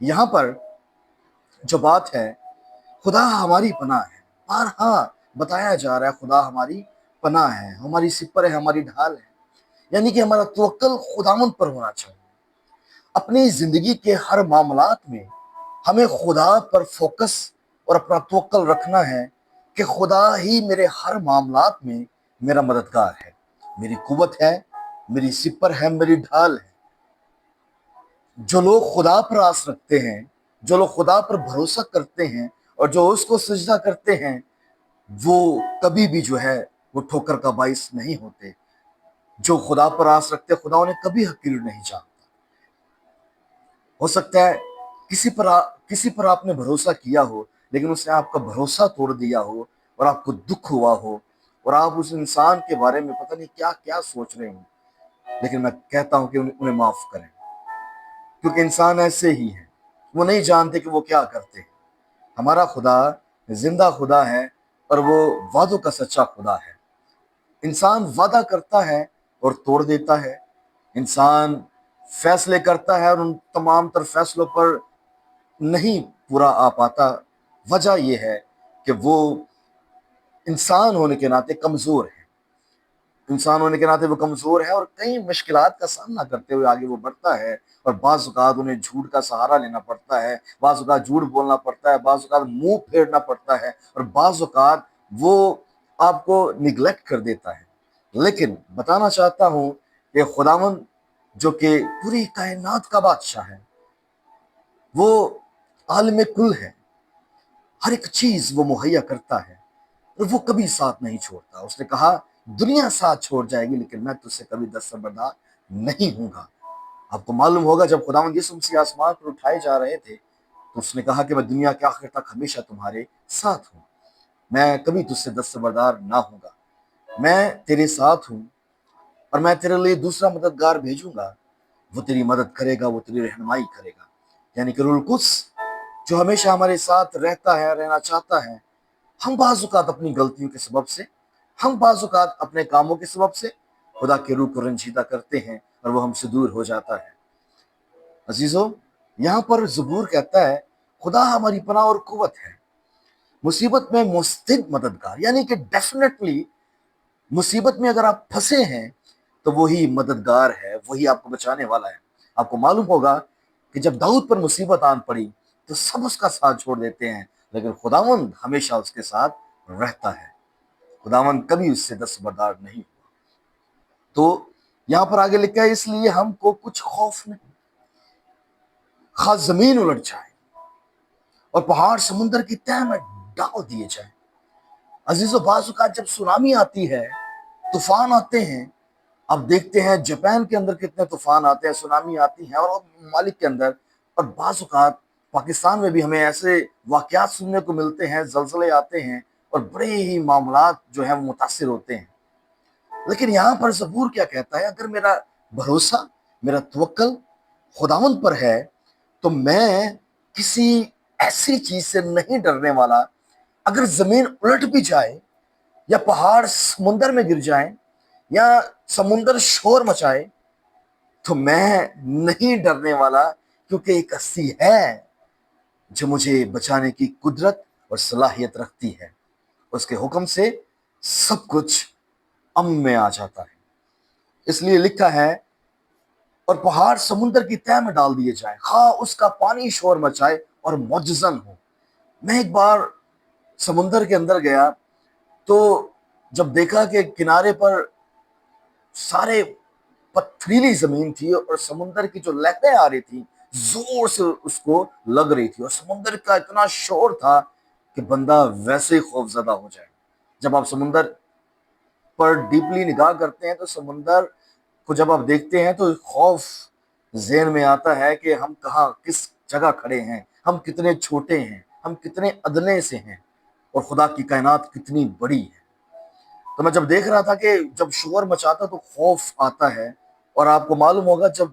یہاں پر جو بات ہے خدا ہماری پناہ ہے، بارہا بتایا جا رہا ہے خدا ہماری پناہ ہے، ہماری سپر ہے، ہماری ڈھال ہے، یعنی کہ ہمارا توکل خداوند پر ہونا چاہیے۔ اپنی زندگی کے ہر معاملات میں ہمیں خدا پر فوکس اور اپنا توکل رکھنا ہے کہ خدا ہی میرے ہر معاملات میں میرا مددگار ہے، میری قوت ہے، میری سپر ہے، میری ڈھال ہے۔ جو لوگ خدا پر آس رکھتے ہیں، جو لوگ خدا پر بھروسہ کرتے ہیں اور جو اس کو سجدہ کرتے ہیں، وہ کبھی بھی جو ہے وہ ٹھوکر کا باعث نہیں ہوتے۔ جو خدا پر آس رکھتے خدا انہیں کبھی حقیر نہیں جانتا۔ ہو سکتا ہے کسی پر آپ نے بھروسہ کیا ہو، لیکن اس نے آپ کا بھروسہ توڑ دیا ہو اور آپ کو دکھ ہوا ہو اور آپ اس انسان کے بارے میں پتہ نہیں کیا کیا سوچ رہے ہوں، لیکن میں کہتا ہوں کہ انہیں معاف کریں، کیونکہ انسان ایسے ہی ہے، وہ نہیں جانتے کہ وہ کیا کرتے ہیں۔ ہمارا خدا زندہ خدا ہے اور وہ وعدوں کا سچا خدا ہے۔ انسان وعدہ کرتا ہے اور توڑ دیتا ہے، انسان فیصلے کرتا ہے اور ان تمام تر فیصلوں پر نہیں پورا آ پاتا۔ وجہ یہ ہے کہ وہ انسان ہونے کے ناطے کمزور ہے، انسان ہونے کے ناطے وہ کمزور ہے اور کئی مشکلات کا سامنا کرتے ہوئے آگے وہ بڑھتا ہے، اور بعض اوقات انہیں جھوٹ کا سہارا لینا پڑتا ہے، بعض اوقات جھوٹ بولنا پڑتا ہے، بعض اوقات منہ پھیرنا پڑتا ہے، اور بعض اوقات وہ آپ کو نگلیکٹ کر دیتا ہے۔ لیکن بتانا چاہتا ہوں کہ خداوند جو کہ پوری کائنات کا بادشاہ ہے، وہ عالم کل ہے، ہر ایک چیز وہ مہیا کرتا ہے اور وہ کبھی ساتھ نہیں چھوڑتا۔ اس نے کہا دنیا ساتھ چھوڑ جائے گی لیکن میں تجھ سے کبھی دستبردار نہیں ہوں گا۔ آپ کو معلوم ہوگا جب خداوند یسوع مسیح آسمان پر اٹھائے جا رہے تھے تو اس نے کہا کہ میں دنیا کے آخر تک ہمیشہ تمہارے ساتھ ہوں، میں کبھی تجھ سے دستبردار نہ ہوں گا، میں تیرے ساتھ ہوں، اور میں تیرے لیے دوسرا مددگار بھیجوں گا، وہ تیری مدد کرے گا، وہ تیری رہنمائی کرے گا، یعنی کہ روح القدس جو ہمیشہ ہمارے ساتھ رہتا ہے، رہنا چاہتا ہے۔ ہم بعض اوقات اپنی غلطیوں کے سبب سے، ہم بعض اوقات اپنے کاموں کے سبب سے خدا کے روح کو رنجیدہ کرتے ہیں اور وہ ہم سے دور ہو جاتا ہے۔ عزیزو، یہاں پر زبور کہتا ہے خدا ہماری پناہ اور قوت ہے، مصیبت میں مستد مددگار، یعنی کہ ڈیفینیٹلی مصیبت میں اگر آپ پھنسے ہیں تو وہی مددگار ہے، وہی آپ کو بچانے والا ہے۔ آپ کو معلوم ہوگا کہ جب داؤد پر مصیبت آن پڑی تو سب اس کا ساتھ چھوڑ دیتے ہیں، لیکن خداوند ہمیشہ اس کے ساتھ رہتا ہے، خداوند کبھی اس سے دستبردار نہیں ہوا۔ تو یہاں پر آگے لکھا ہے اس لیے ہم کو کچھ خوف نہیں، خواہ زمین الٹ جائے اور پہاڑ سمندر کی تہہ میں ڈال دیے جائیں۔ عزیزو، بعض اوقات جب سونامی آتی ہے، طوفان آتے ہیں، اب دیکھتے ہیں جاپان کے اندر کتنے طوفان آتے ہیں، سونامی آتی ہیں اور ممالک کے اندر، اور بعض اوقات پاکستان میں بھی ہمیں ایسے واقعات سننے کو ملتے ہیں، زلزلے آتے ہیں اور بڑے ہی معاملات جو ہیں وہ متاثر ہوتے ہیں۔ لیکن یہاں پر زبور کیا کہتا ہے؟ اگر میرا بھروسہ، میرا توکل خداوند پر ہے تو میں کسی ایسی چیز سے نہیں ڈرنے والا۔ اگر زمین الٹ بھی جائے یا پہاڑ سمندر میں گر جائیں یا سمندر شور مچائے تو میں نہیں ڈرنے والا، کیونکہ ایک ہستی ہے جو مجھے بچانے کی قدرت اور صلاحیت رکھتی ہے، اس کے حکم سے سب کچھ امن میں آ جاتا ہے۔ اس لیے لکھا ہے اور پہاڑ سمندر کی تہہ میں ڈال دیے جائیں، خواہ اس کا پانی شور مچائے اور معجزن ہو۔ میں ایک بار سمندر کے اندر گیا تو جب دیکھا کہ کنارے پر سارے پتھریلی زمین تھی اور سمندر کی جو لہریں آ رہی تھی زور سے اس کو لگ رہی تھی، اور سمندر کا اتنا شور تھا کہ بندہ ویسے ہی خوف زدہ ہو جائے۔ جب آپ سمندر پر ڈیپلی نگاہ کرتے ہیں تو سمندر کو جب آپ دیکھتے ہیں تو خوف ذہن میں آتا ہے کہ ہم کہاں، کس جگہ کھڑے ہیں، ہم کتنے چھوٹے ہیں، ہم کتنے ادنے سے ہیں، اور خدا کی کائنات کتنی بڑی ہے۔ تو میں جب دیکھ رہا تھا کہ جب شور مچاتا تو خوف آتا ہے، اور آپ کو معلوم ہوگا جب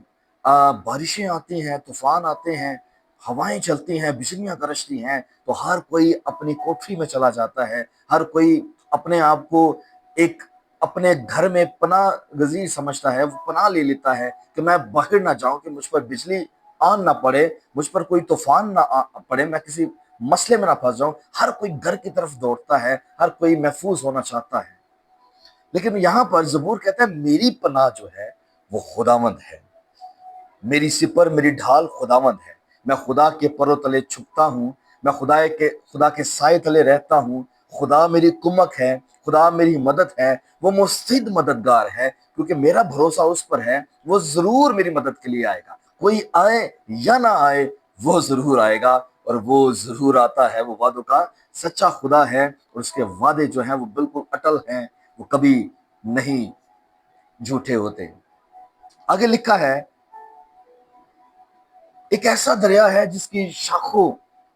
بارشیں آتی ہیں، طوفان آتے ہیں، ہوائیں چلتی ہیں، بجلیاں گرجتی ہیں، تو ہر کوئی اپنی کوٹری میں چلا جاتا ہے، ہر کوئی اپنے آپ کو ایک اپنے گھر میں پناہ گزیر سمجھتا ہے، وہ پناہ لے لیتا ہے کہ میں باہر نہ جاؤں کہ مجھ پر بجلی آن نہ پڑے, مجھ پر کوئی طوفان نہ پڑے, میں کسی مسئلے میں نہ پھنس جاؤں. ہر کوئی گھر کی طرف دوڑتا ہے, ہر کوئی محفوظ ہونا چاہتا ہے. لیکن یہاں پر زبور کہتا ہے میری پناہ جو ہے وہ خداوند ہے, میری سپر میری ڈھال خداوند ہے. میں خدا کے پروں تلے چھپتا ہوں, میں خدا کے سائے تلے رہتا ہوں. خدا میری کمک ہے, خدا میری مدد ہے, وہ مستعد مددگار ہے, کیونکہ میرا بھروسہ اس پر ہے. وہ ضرور میری مدد کے لیے آئے گا, کوئی آئے یا نہ آئے وہ ضرور آئے گا, اور وہ ضرور آتا ہے. وہ وعدوں کا سچا خدا ہے, اور اس کے وعدے جو ہیں وہ بالکل اٹل ہیں, وہ کبھی نہیں جھوٹے ہوتے. آگے لکھا ہے ایک ایسا دریا ہے جس کی شاخوں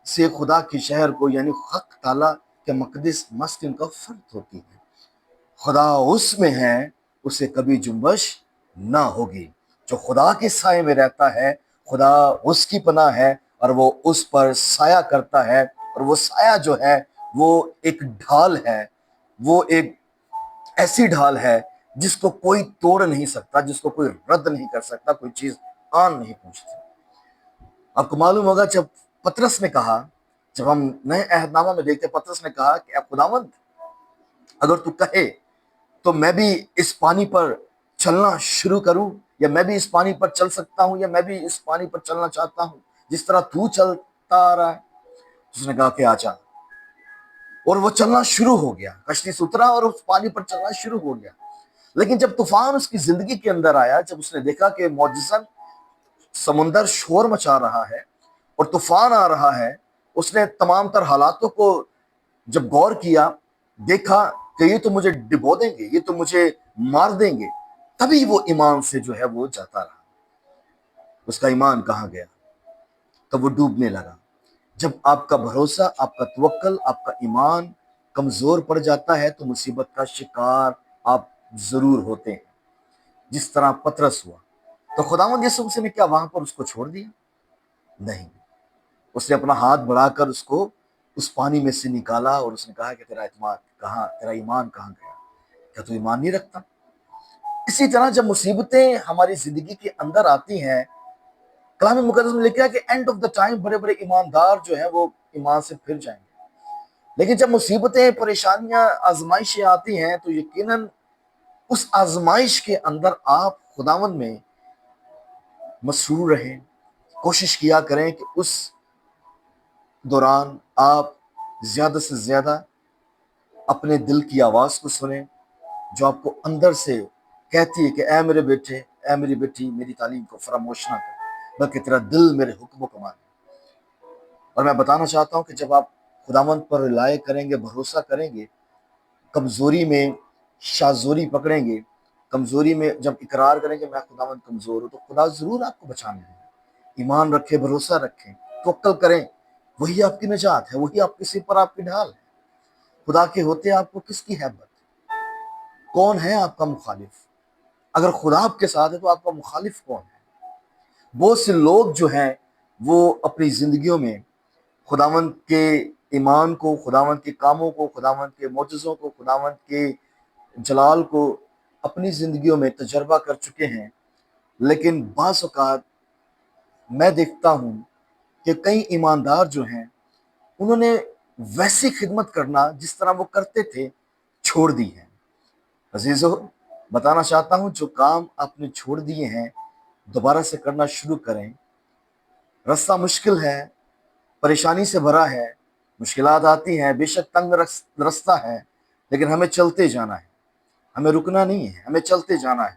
سے خدا کے شہر کو یعنی حق تعالیٰ کے مقدس مسکن کا فرد ہوتی ہے. خدا اس میں ہے, اسے کبھی جنبش نہ ہوگی. جو خدا کے سائے میں رہتا ہے, خدا اس کی پناہ ہے, اور وہ اس پر سایہ کرتا ہے. اور وہ سایہ جو ہے وہ ایک ڈھال ہے, وہ ایک ایسی ڈھال ہے جس کو کوئی توڑ نہیں سکتا, جس کو کوئی رد نہیں کر سکتا, کوئی چیز آن نہیں پہنچتی. آپ کو معلوم ہوگا جب پطرس نے کہا, جب ہم نئے عہد نامہ میں دیکھتے پطرس نے کہا کہ اے خداوند اگر تو کہے تو میں بھی اس پانی پر چلنا شروع کروں, یا میں بھی اس پانی پر چل سکتا ہوں, یا میں بھی اس پانی پر چلنا چاہتا ہوں جس طرح تو چلتا آ رہا ہے. اس نے کہا کہ آجا, اور وہ چلنا شروع ہو گیا. کشتی سے اترا اور اس پانی پر چلنا شروع ہو گیا. لیکن جب طوفان اس کی زندگی کے اندر آیا, جب اس نے دیکھا کہ معجزاً سمندر شور مچا رہا ہے اور طوفان آ رہا ہے, اس نے تمام تر حالاتوں کو جب غور کیا, دیکھا کہ یہ تو مجھے ڈبو دیں گے, یہ تو مجھے مار دیں گے, تبھی وہ ایمان سے جو ہے وہ جاتا رہا. اس کا ایمان کہاں گیا؟ تب وہ ڈوبنے لگا. جب آپ کا بھروسہ, آپ کا توکل, آپ کا ایمان کمزور پڑ جاتا ہے تو مصیبت کا شکار آپ ضرور ہوتے ہیں, جس طرح پطرس ہوا. تو خداوند یسوع مسیح نے کیا وہاں پر اس کو چھوڑ دیا؟ نہیں. اس نے اپنا ہاتھ بڑھا کر اس کو اس پانی میں سے نکالا, اور اس نے کہا کہ تیرا اعتماد کہاں, تیرا ایمان کہاں گیا؟ کیا تو ایمان نہیں رکھتا؟ اسی طرح جب مصیبتیں ہماری زندگی کے اندر آتی ہیں, کلام مقدس میں لکھا ہے کہ اینڈ آف دا ٹائم بڑے بڑے ایماندار جو ہیں وہ ایمان سے پھر جائیں گے. لیکن جب مصیبتیں, پریشانیاں, آزمائشیں آتی ہیں تو یقیناً اس آزمائش کے اندر آپ خداوند میں مسرور رہیں. کوشش کیا کریں کہ اس دوران آپ زیادہ سے زیادہ اپنے دل کی آواز کو سنیں, جو آپ کو اندر سے کہتی ہے کہ اے میرے بیٹے, اے میری بیٹی, میری تعلیم کو فراموش نہ کر, بلکہ تیرا دل میرے حکموں کو مانے. اور میں بتانا چاہتا ہوں کہ جب آپ خداوند پر رلائے کریں گے, بھروسہ کریں گے, کمزوری میں شاذوری پکڑیں گے, کمزوری میں جب اقرار کریں گے میں خداوند کمزور ہوں, تو خدا ضرور آپ کو بچانے دیں گے. ایمان رکھیں, بھروسہ رکھیں, توکل کریں, وہی آپ کی نجات ہے, وہی آپ کے سر پر آپ کی ڈھال ہے. خدا کے ہوتے آپ کو کس کی حیبت؟ کون ہے آپ کا مخالف؟ اگر خدا آپ کے ساتھ ہے تو آپ کا مخالف کون ہے؟ بہت سے لوگ جو ہیں وہ اپنی زندگیوں میں خداوند کے ایمان کو, خداوند کے کاموں کو, خداوند کے معجزوں کو, خداوند کے جلال کو اپنی زندگیوں میں تجربہ کر چکے ہیں. لیکن بعض اوقات میں دیکھتا ہوں کہ کئی ایماندار جو ہیں انہوں نے ویسی خدمت کرنا جس طرح وہ کرتے تھے چھوڑ دی ہے. عزیزو, بتانا چاہتا ہوں جو کام آپ نے چھوڑ دیے ہیں دوبارہ سے کرنا شروع کریں. رستہ مشکل ہے, پریشانی سے بھرا ہے, مشکلات آتی ہیں, بے شک تنگ رستہ ہے, لیکن ہمیں چلتے جانا ہے, ہمیں رکنا نہیں ہے, ہمیں چلتے جانا ہے.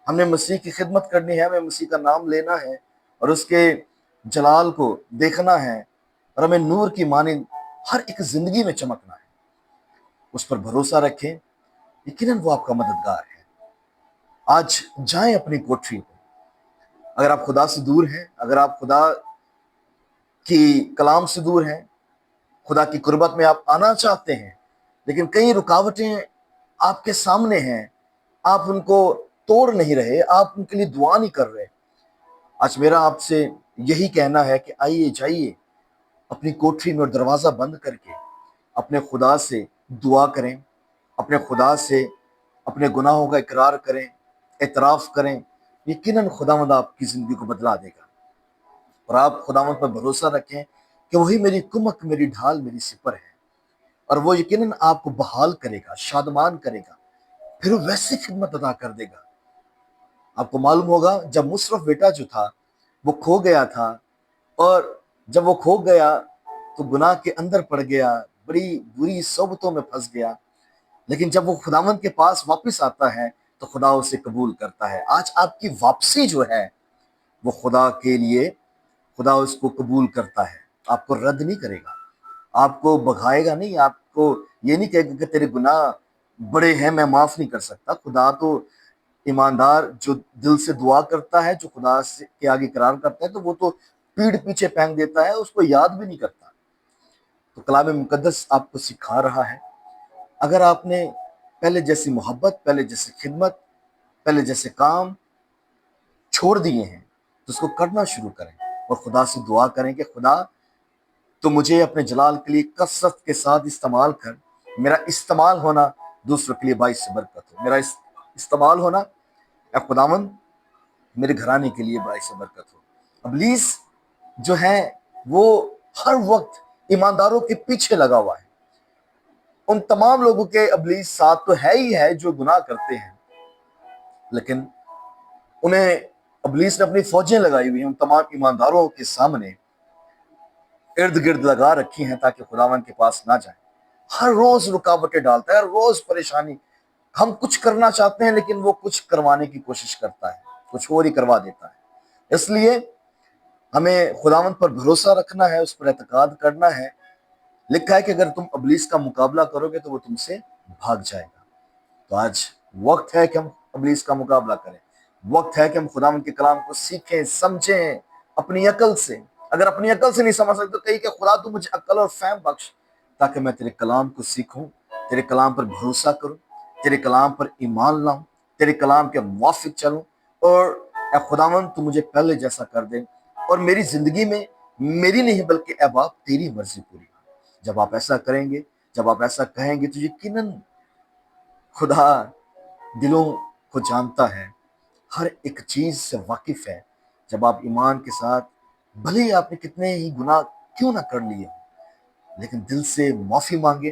ہم نے مسیح کی خدمت کرنی ہے, ہمیں مسیح کا نام لینا ہے اور اس کے جلال کو دیکھنا ہے, اور ہمیں نور کی مانند ہر ایک زندگی میں چمکنا ہے. اس پر بھروسہ رکھیں, یقیناً وہ آپ کا مددگار ہے. آج جائیں اپنی کوٹری کو. اگر آپ خدا سے دور ہیں, اگر آپ خدا کی کلام سے دور ہیں, خدا کی قربت میں آپ آنا چاہتے ہیں لیکن کئی رکاوٹیں آپ کے سامنے ہیں, آپ ان کو توڑ نہیں رہے, آپ ان کے لیے دعا نہیں کر رہے, آج میرا آپ سے یہی کہنا ہے کہ آئیے, جائیے اپنی کوٹری میں اور دروازہ بند کر کے اپنے خدا سے دعا کریں, اپنے خدا سے اپنے گناہوں کا اقرار کریں, اعتراف کریں. یقیناً خداوند آپ کی زندگی کو بدلا دے گا. اور آپ خداوند پر بھروسہ رکھیں کہ وہی میری کمک، میری ڈھال، میری سپر ہے، اور وہ یقیناً آپ کو بحال کرے گا، شادمان کرے گا، پھر وہ ویسی خدمت ادا کر دے گا۔ آپ کو معلوم ہوگا جب مصرف بیٹا جو تھا وہ کھو گیا تھا، اور جب وہ کھو گیا تو گناہ کے اندر پڑ گیا، بڑی بری صحبتوں میں پھنس گیا، لیکن جب وہ خداوند کے پاس واپس آتا ہے تو خدا اسے قبول کرتا ہے۔ آج آپ کی واپسی جو ہے وہ خدا کے لیے، خدا اس کو قبول کرتا ہے، آپ کو رد نہیں کرے گا، آپ کو بھگائے گا نہیں، آپ کو یہ نہیں کہے گا کہ تیرے گناہ بڑے ہیں میں معاف نہیں کر سکتا۔ خدا تو ایماندار جو دل سے دعا کرتا ہے، جو خدا کے آگے قرار کرتا ہے، تو وہ تو پیڑھ پیچھے پھینک دیتا ہے، اس کو یاد بھی نہیں کرتا۔ تو کلام مقدس آپ کو سکھا رہا ہے، اگر آپ نے پہلے جیسی محبت، پہلے جیسی خدمت، پہلے جیسے کام چھوڑ دیے ہیں تو اس کو کرنا شروع کریں، اور خدا سے دعا کریں کہ خدا تو مجھے اپنے جلال کے لیے کثرت کے ساتھ استعمال کر، میرا استعمال ہونا دوسروں کے لیے باعث برکت ہو، میرا استعمال ہونا اے خداوند میرے گھرانے کے لیے باعث برکت ہو۔ ابلیس جو ہے وہ ہر وقت ایمانداروں کے پیچھے لگا ہوا ہے، ان تمام لوگوں کے ابلیس ساتھ تو ہے ہی ہے جو گناہ کرتے ہیں، لیکن انہیں ابلیس نے اپنی فوجیں لگائی ہوئی ہیں ان تمام ایمانداروں کے سامنے، ارد گرد لگا رکھی ہیں تاکہ خداوند کے پاس نہ جائیں۔ ہر روز رکاوٹیں ڈالتا ہے، ہر روز پریشانی، ہم کچھ کرنا چاہتے ہیں لیکن وہ کچھ کروانے کی کوشش کرتا ہے، کچھ اور ہی کروا دیتا ہے۔ اس لیے ہمیں خداوند پر بھروسہ رکھنا ہے، اس پر اعتقاد کرنا ہے۔ لکھا ہے کہ اگر تم ابلیس کا مقابلہ کرو گے تو وہ تم سے بھاگ جائے گا۔ تو آج وقت ہے کہ ہم ابلیس کا مقابلہ کریں، وقت ہے کہ ہم خداوند کے کلام کو سیکھیں، سمجھیں اپنی عقل سے۔ اگر اپنی عقل سے نہیں سمجھ سکتے تو کہیں کہ خدا تو مجھے عقل اور فہم بخش تاکہ میں تیرے کلام کو سیکھوں، تیرے کلام پر بھروسہ کروں، تیرے کلام پر ایمان لاؤں، تیرے کلام کے موافق چلوں، اور اے خداوند تو مجھے پہلے جیسا کر دے، اور میری زندگی میں میری نہیں بلکہ اے باپ تیری مرضی پوری ہو۔ جب آپ ایسا کریں گے، جب آپ ایسا کہیں گے تو یقیناً خدا دلوں کو جانتا ہے، ہر ایک چیز سے واقف ہے۔ جب آپ ایمان کے ساتھ، بھلے ہی آپ نے کتنے ہی گناہ کیوں نہ کر لیے لیکن دل سے معافی مانگے۔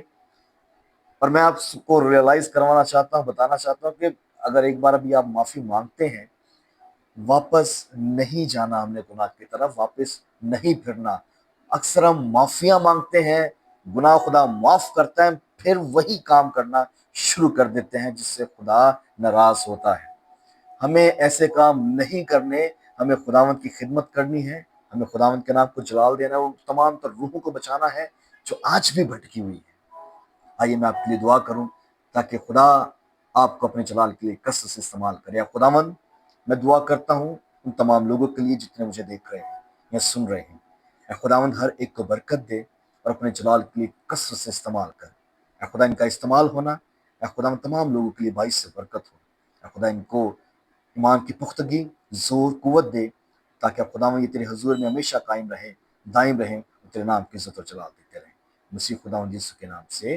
اور میں آپ کو ریئلائز کروانا چاہتا ہوں، بتانا چاہتا ہوں کہ اگر ایک بار ابھی آپ معافی مانگتے ہیں، واپس نہیں جانا، ہم نے گناہ کی طرف واپس نہیں پھرنا۔ اکثر ہم معافیاں مانگتے ہیں، گناہ خدا معاف کرتا ہے، پھر وہی کام کرنا شروع کر دیتے ہیں جس سے خدا ناراض ہوتا ہے۔ ہمیں ایسے کام نہیں کرنے، ہمیں خداوند کی خدمت کرنی ہے، ہمیں خداوند کے نام کو جلال دینا ہے، اور تمام تر روحوں کو بچانا ہے جو آج بھی بھٹکی ہوئی ہے۔ آئیے میں آپ کے لیے دعا کروں تاکہ خدا آپ کو اپنے جلال کے لیے کثرت سے استعمال کرے۔ یا خداوند میں دعا کرتا ہوں ان تمام لوگوں کے لیے جتنے مجھے دیکھ رہے ہیں یا سن رہے ہیں، اے خداوند ہر ایک کو برکت دے اور اپنے جلال کے لیے کثرت سے استعمال کر۔ اے خدا ان کا استعمال ہونا، اے خداوند تمام لوگوں کے لیے باعث سے برکت ہو۔ اے خدا ان کو ایمان کی پختگی، زور، قوت دے تاکہ اب خداوند یہ تیرے حضور میں ہمیشہ قائم رہیں، دائم رہیں، اور تیرے نام کی عزت اور جلال دیتے رہیں۔ مسیح خداوند یسوع کے نام سے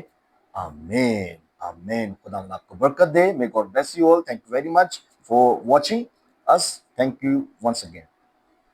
آمین، آمین۔ خداوند آپ کو برکت دے۔ May God bless you all. Thank you very much for watching us. Thank you once again.